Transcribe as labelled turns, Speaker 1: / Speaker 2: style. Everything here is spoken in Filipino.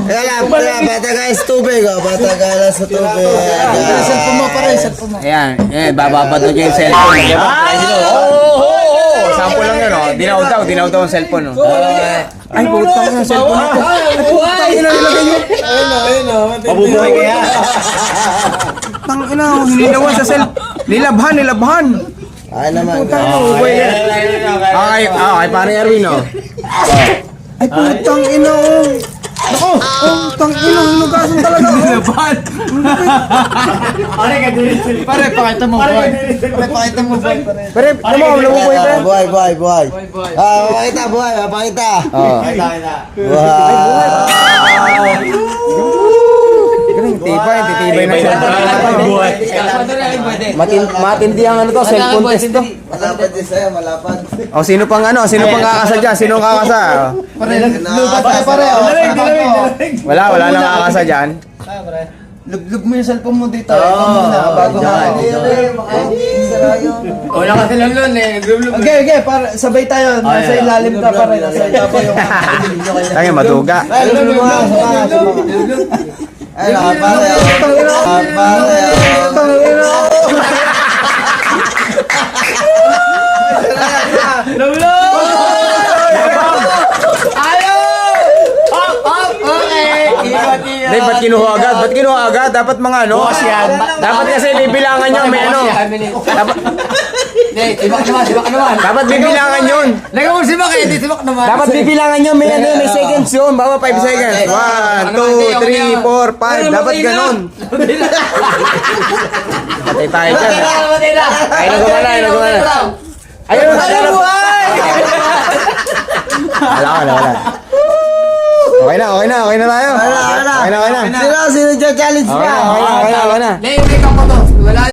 Speaker 1: Kaya bata guys, tubig oh. Bata guys sa tubig.
Speaker 2: Cellphone mo pare, cellphone mo.
Speaker 3: Ayan, bababad na yung cellphone. Sample lang yun, oh. Dinaw daw ang cellphone, oh. Ay, putang na cellphone ito. Putang ina, nilagay nyo.
Speaker 1: Mabubuhay kaya.
Speaker 3: Putang ina, hinilawan sa cellphone. Nilabhan.
Speaker 1: Ay naman.
Speaker 3: Okay, parang Erwin, oh. Ay, putang ina, oh. Ako, putang ina, hinugasan talaga, oh. Nilabhan.
Speaker 2: Pare, pakita mo boy.
Speaker 3: Pare, ano mo, nabubuhay pa?
Speaker 1: Buhay. Mapakita, mapakita.
Speaker 3: Titibay na matindi ang ano to, cellphone test to.
Speaker 1: Malapad din sa'yo, malapad.
Speaker 3: O, sino pang kakasa dyan? Sino ang kakasa?
Speaker 2: Pare.
Speaker 3: Wala nang kakasa dyan.
Speaker 2: Luglug mo yung cellphone mo dito.
Speaker 1: Bago
Speaker 3: Wala kasi lang nun eh.
Speaker 2: Okay, para sabay tayo. Nasa ilalim ka pare. Nasa itapo yung
Speaker 3: Tangi, maduga.
Speaker 1: Ay, nakapare.
Speaker 3: Hindi, ba't kinuha agad? Dapat mga ano? Dapat kasi bibilangan niya may ano. Dapat bibilangan yun. Dapat bibilangan niya may ano, may seconds yun. Bawa 5 seconds. 1, 2, 3, 4, 5. Dapat ganun. Patay tayo dyan. Ay, nagumana. Ayun, buhay! Wala. Okay na tayo. Okay na.
Speaker 1: Sino challenge pa?
Speaker 3: Okay na.
Speaker 2: Leo, ikaw pa to.